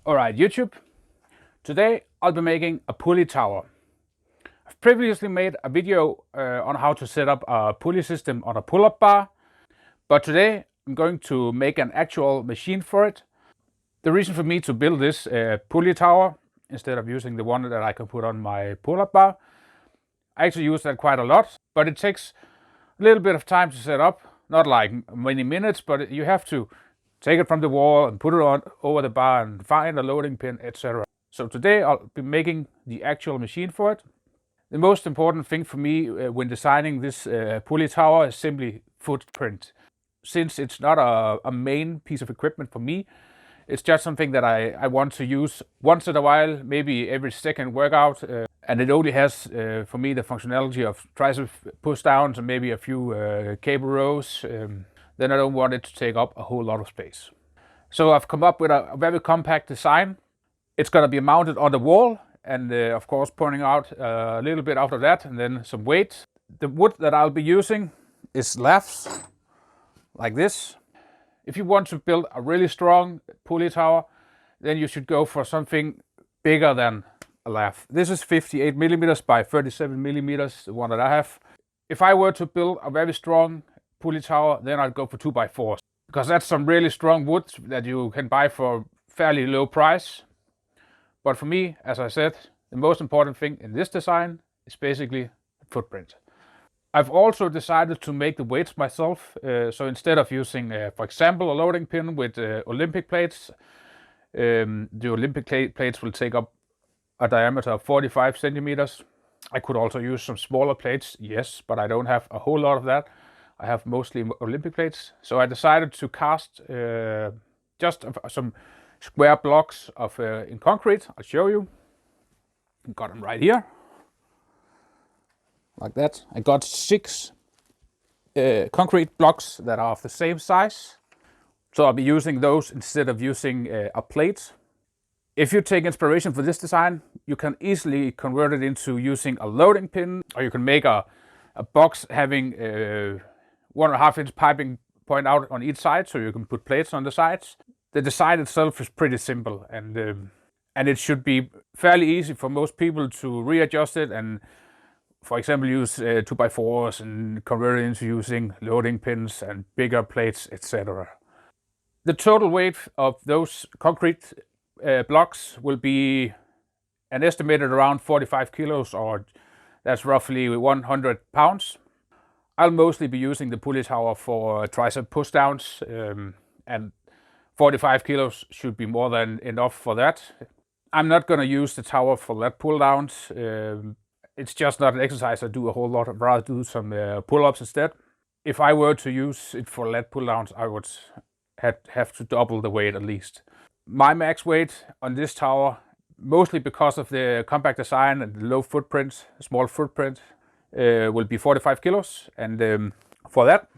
Alright YouTube, today I'll be making a pulley tower. I've previously made a video on how to set up a pulley system on a pull-up bar, but today I'm going to make an actual machine for it. The reason for me to build this pulley tower instead of using the one that I can put on my pull-up bar, I actually use that quite a lot, but it takes a little bit of time to set up, not like many minutes, but you have to take it from the wall and put it on over the bar and find a loading pin, etc. So today I'll be making the actual machine for it. The most important thing for me when designing this pulley tower is simply footprint. Since it's not a main piece of equipment for me, it's just something that I want to use once in a while, maybe every second workout. And it only has, for me, the functionality of tricep push downs and maybe a few cable rows. Then I don't want it to take up a whole lot of space. So I've come up with a very compact design. It's going to be mounted on the wall and of course pointing out a little bit after that, and then some weight. The wood that I'll be using is laths, like this. If you want to build a really strong pulley tower, then you should go for something bigger than a lath. This is 58 millimeters by 37 millimeters, the one that I have. If I were to build a very strong pulley tower, then I'd go for 2x4s, because that's some really strong wood that you can buy for fairly low price. But for me, as I said, the most important thing in this design is basically footprint. I've also decided to make the weights myself. So instead of using, for example, a loading pin with Olympic plates, the Olympic plates will take up a diameter of 45 centimeters. I could also use some smaller plates, yes, but I don't have a whole lot of that. I have mostly Olympic plates. So I decided to cast just some square blocks of in concrete. I'll show you. Got them right here, like that. I got 6 concrete blocks that are of the same size. So I'll be using those instead of using a plate. If you take inspiration for this design, you can easily convert it into using a loading pin, or you can make a box having 1.5 inch piping point out on each side, so you can put plates on the sides. The design itself is pretty simple, and it should be fairly easy for most people to readjust it and, for example, use 2x4s and convert it into using loading pins and bigger plates, etc. The total weight of those concrete blocks will be an estimated around 45 kilos, or that's roughly 100 pounds. I'll mostly be using the pulley tower for tricep push downs, and 45 kilos should be more than enough for that. I'm not going to use the tower for lat pull downs. It's just not an exercise I do a whole lot. I'd rather do some pull-ups instead. If I were to use it for lat pull downs, I would have to double the weight at least. My max weight on this tower, mostly because of the compact design and the low footprint, small footprint, will be 45 kilos. And for that,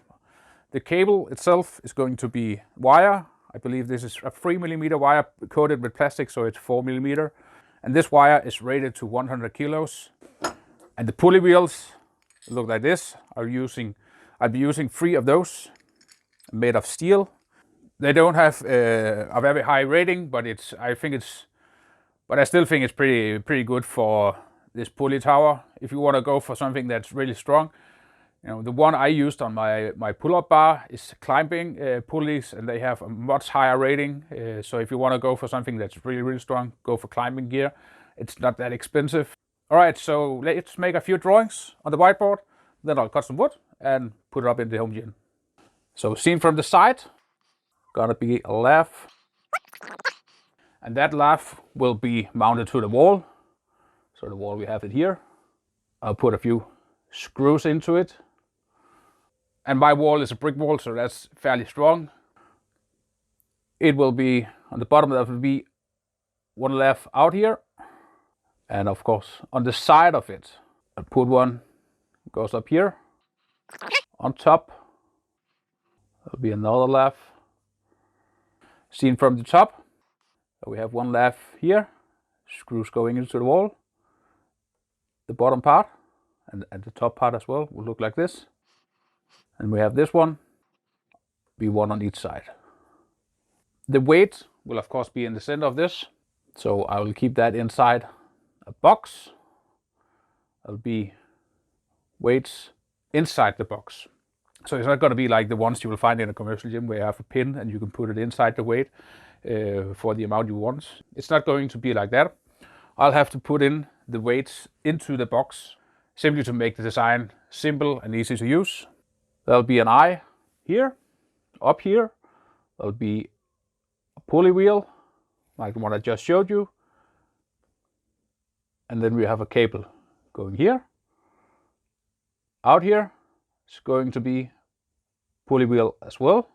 the cable itself is going to be wire. I believe this is a 3 millimeter wire coated with plastic, so it's 4 millimeter. And this wire is rated to 100 kilos. And the pulley wheels look like this. I'll be using 3 of those, made of steel. They don't have a very high rating, but I still think it's pretty good for this pulley tower. If you want to go for something that's really strong, the one I used on my pull-up bar is climbing pulleys, and they have a much higher rating. So if you want to go for something that's really strong, go for climbing gear. It's not that expensive. All right, so let's make a few drawings on the whiteboard. Then I'll cut some wood and put it up in the home gym. So seen from the side, gonna be a lath, and that lath will be mounted to the wall. So the wall, we have it here. I'll put a few screws into it. And my wall is a brick wall, so that's fairly strong. It will be, on the bottom, that will be one lath out here. And of course, on the side of it, I'll put one, goes up here. On top, there'll be another lath. Seen from the top, we have one lath here, screws going into the wall. The bottom part and the top part as well will look like this. And we have this one, be one on each side. The weight will of course be in the center of this. So I will keep that inside a box. There'll be weights inside the box. So it's not going to be like the ones you will find in a commercial gym where you have a pin and you can put it inside the weight for the amount you want. It's not going to be like that. I'll have to put in the weights into the box simply to make the design simple and easy to use. There'll be an eye here, up here. There'll be a pulley wheel like the one I just showed you. And then we have a cable going here. Out here is going to be pulley wheel as well.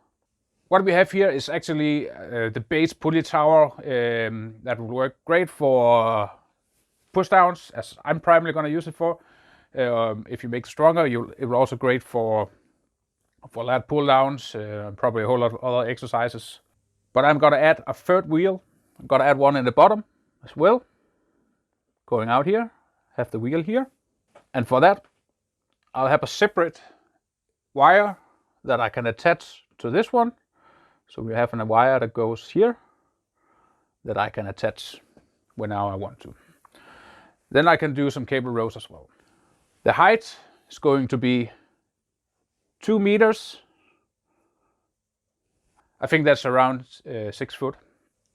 What we have here is actually the base pulley tower that will work great for push downs, as I'm primarily going to use it for. If you make it stronger, it will also great for lat pull downs, probably a whole lot of other exercises. But I'm going to add a third wheel. I'm going to add one in the bottom as well. Going out here, have the wheel here. And for that, I'll have a separate wire that I can attach to this one. So we have a wire that goes here that I can attach whenever I want to. Then I can do some cable rows as well. The height is going to be 2 meters. I think that's around 6 foot.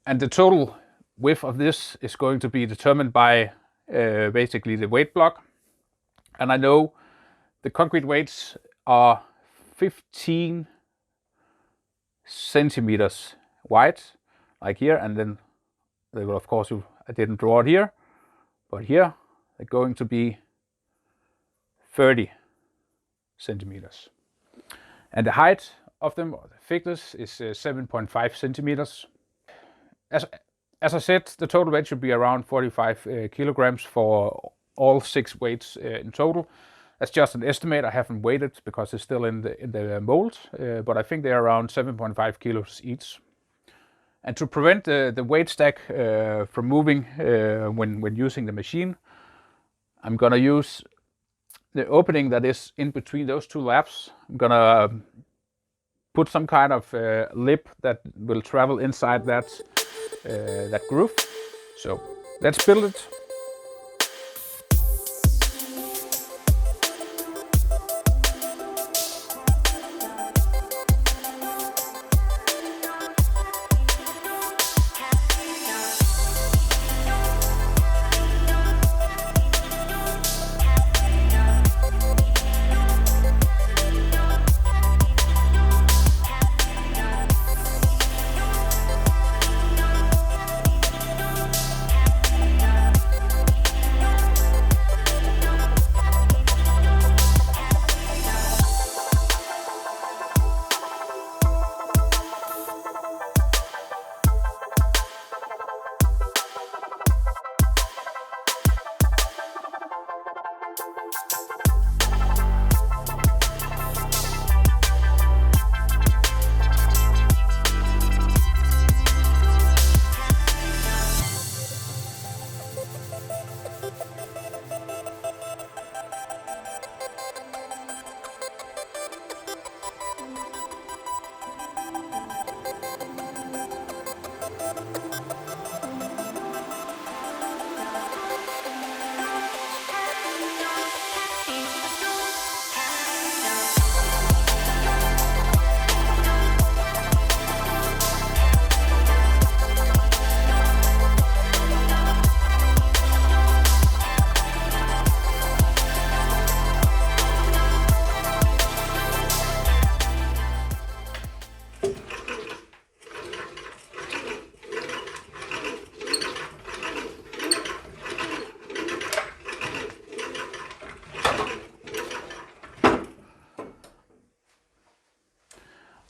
And the total width of this is going to be determined by basically the weight block. And I know the concrete weights are 15 centimeters wide, like here, and then they will, of course, I didn't draw it here, but here they're going to be 30 centimeters. And the height of them, or the thickness, is 7.5 centimeters. As I said, the total weight should be around 45 kilograms for all 6 weights in total. That's just an estimate. I haven't weighed it because it's still in the mold, but I think they're around 7.5 kilos each. And to prevent the weight stack from moving when using the machine, I'm gonna use the opening that is in between those 2 laths. I'm gonna put some kind of lip that will travel inside that groove. So let's build it.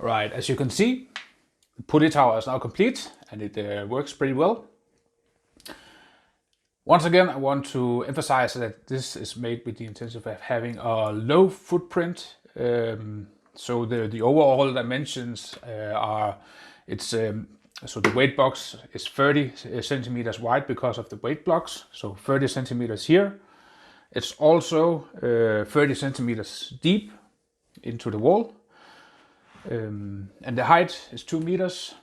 Right, as you can see, the pulley tower is now complete and it works pretty well. Once again, I want to emphasize that this is made with the intention of having a low footprint. So the overall dimensions are, so the weight box is 30 centimeters wide because of the weight blocks. So 30 centimeters here. It's also 30 centimeters deep into the wall. And the height is 2 meters.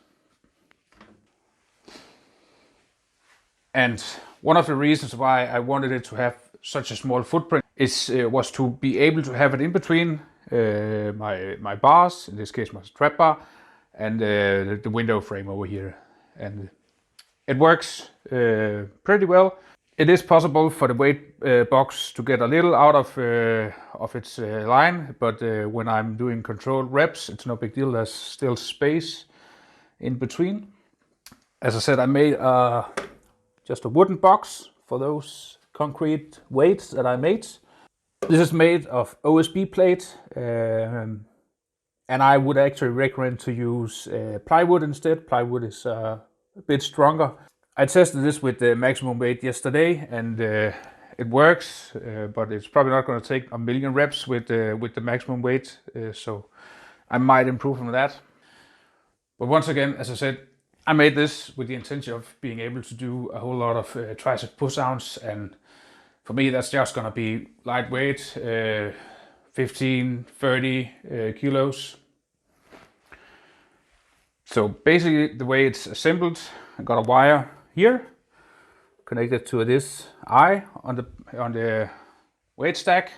And one of the reasons why I wanted it to have such a small footprint was to be able to have it in between my bars, in this case my strap bar, and the window frame over here. And it works pretty well. It is possible for the weight box to get a little out of its line, but when I'm doing controlled reps, it's no big deal. There's still space in between. As I said, I made just a wooden box for those concrete weights that I made. This is made of OSB plate, and I would actually recommend to use plywood instead. Plywood is a bit stronger. I tested this with the maximum weight yesterday, and it works, but it's probably not going to take a million reps with the maximum weight, so I might improve on that. But once again, as I said, I made this with the intention of being able to do a whole lot of tricep push-downs, and for me that's just going to be lightweight, 15, 30 kilos. So basically the way it's assembled, I got a wire here connected to this eye on the weight stack.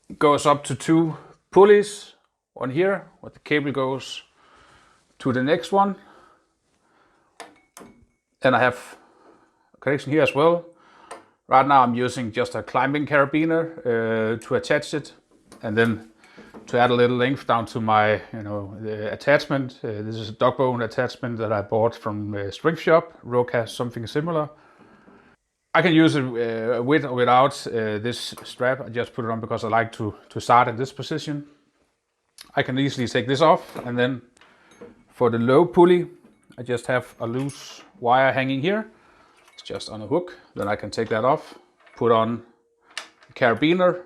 It goes up to 2 pulleys, one here where the cable goes to the next one. Then I have a connection here as well. Right now I'm using just a climbing carabiner to attach it, and then to add a little length down to my the attachment. This is a dog bone attachment that I bought from Strength Shop. Rogue has something similar. I can use it with or without this strap. I just put it on because I like to start in this position. I can easily take this off, and then for the low pulley, I just have a loose wire hanging here. It's just on a hook. Then I can take that off, put on the carabiner,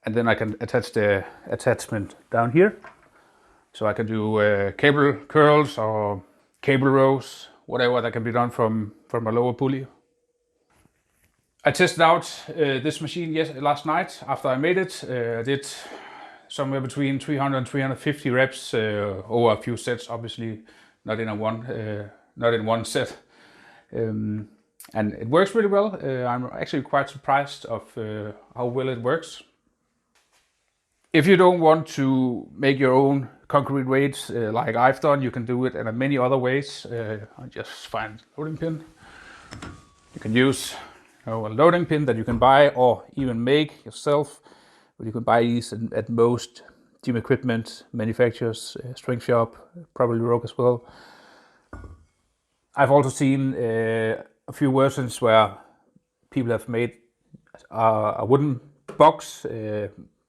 and then I can attach the attachment down here. So I can do cable curls or cable rows, whatever that can be done from a lower pulley. I tested out this machine last night after I made it. I did somewhere between 300 and 350 reps over a few sets, obviously not in one set. And it works really well. I'm actually quite surprised of how well it works. If you don't want to make your own concrete weights like I've done, you can do it in many other ways. I just find a loading pin. You can use a loading pin that you can buy or even make yourself. But you can buy these at most gym equipment manufacturers, Strength Shop, probably Rogue as well. I've also seen a few versions where people have made a wooden box,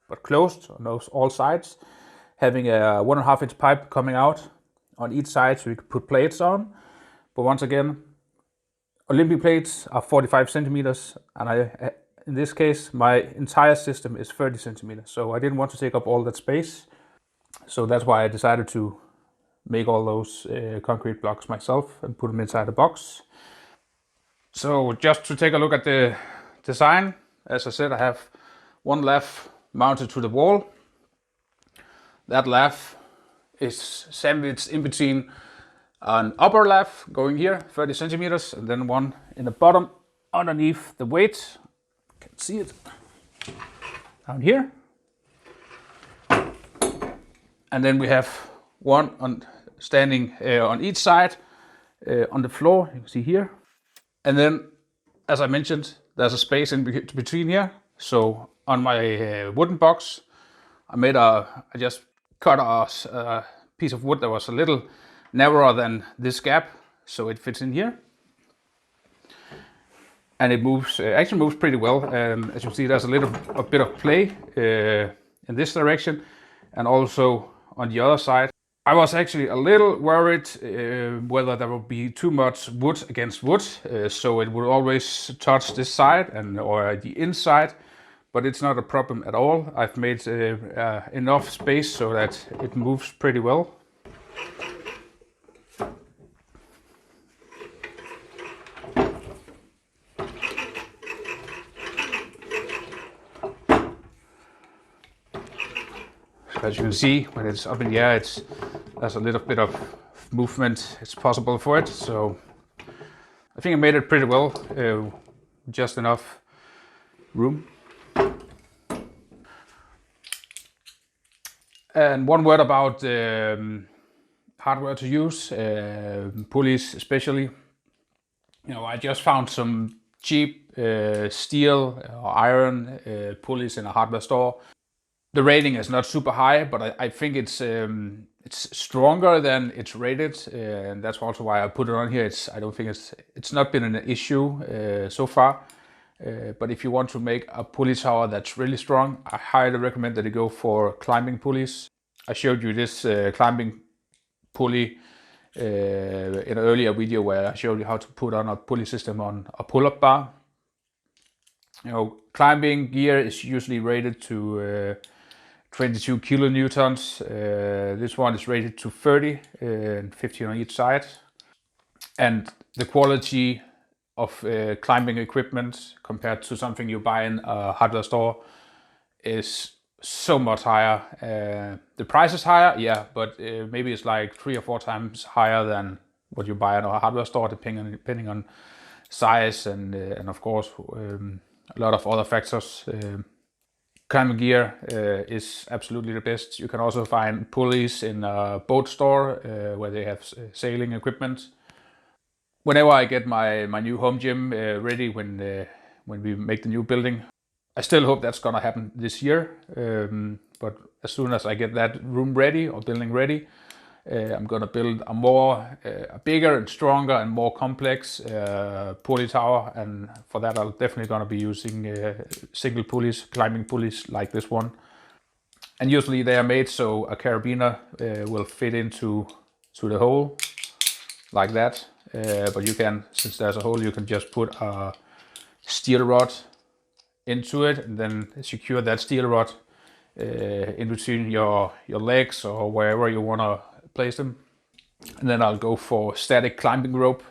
but closed on all sides, having a 1.5 inch pipe coming out on each side so you can put plates on. But once again, Olympic plates are 45 centimeters, and in this case, my entire system is 30 centimeters, so I didn't want to take up all that space. So that's why I decided to make all those concrete blocks myself and put them inside the box. So just to take a look at the design, as I said, I have one lath mounted to the wall. That lath is sandwiched in between an upper lath going here, 30 centimeters, and then one in the bottom underneath the weight. Can see it down here, and then we have one standing on each side on the floor. You can see here, and then, as I mentioned, there's a space in between here. So on my wooden box, I just cut a piece of wood that was a little narrower than this gap, so it fits in here. And it actually moves pretty well. As you see, there's a bit of play in this direction, and also on the other side. I was actually a little worried whether there would be too much wood against wood, so it would always touch this side or the inside, but it's not a problem at all. I've made enough space so that it moves pretty well. As you can see, when it's up in the air, there's a little bit of movement is possible for it. So I think I made it pretty well, just enough room. And one word about hardware to use, pulleys especially. You know, I just found some cheap steel or iron pulleys in a hardware store. The rating is not super high, but I think it's stronger than it's rated, and that's also why I put it on here. I don't think it's not been an issue so far. But if you want to make a pulley tower that's really strong, I highly recommend that you go for climbing pulleys. I showed you this climbing pulley in an earlier video where I showed you how to put on a pulley system on a pull-up bar. You know, climbing gear is usually rated to 22 kilonewtons. This one is rated to 30 and 15 on each side. And the quality of climbing equipment compared to something you buy in a hardware store is so much higher. The price is higher, yeah, but maybe it's like 3 or 4 times higher than what you buy in a hardware store, depending on size and of course a lot of other factors. Climbing gear is absolutely the best. You can also find pulleys in a boat store where they have sailing equipment. Whenever I get my new home gym ready, when we make the new building, I still hope that's gonna happen this year. But as soon as I get that room ready or building ready, I'm gonna build a bigger and stronger and more complex pulley tower, and for that I'm definitely gonna be using single pulleys, climbing pulleys like this one. And usually they are made so a carabiner will fit into the hole like that. But you can, since there's a hole, you can just put a steel rod into it and then secure that steel rod in between your legs or wherever you want to place them. And then I'll go for static climbing rope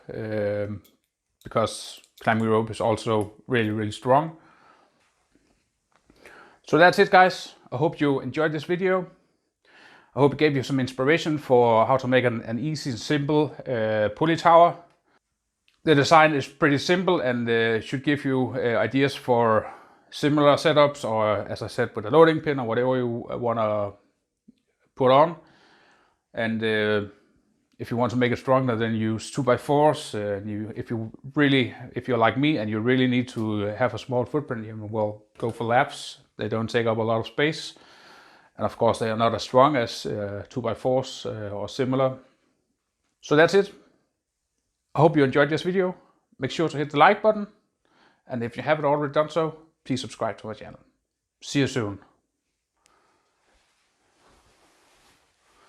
because climbing rope is also really strong. So that's it, guys. I hope you enjoyed this video. I hope it gave you some inspiration for how to make an easy and simple pulley tower. The design is pretty simple and should give you ideas for similar setups, or as I said, with a loading pin or whatever you want to put on. And if you want to make it stronger, then use 2x4s. If you're like me and you really need to have a small footprint, well, go for laths. They don't take up a lot of space. And of course, they are not as strong as 2x4s or similar. So that's it. I hope you enjoyed this video. Make sure to hit the like button. And if you haven't already done so, please subscribe to my channel. See you soon.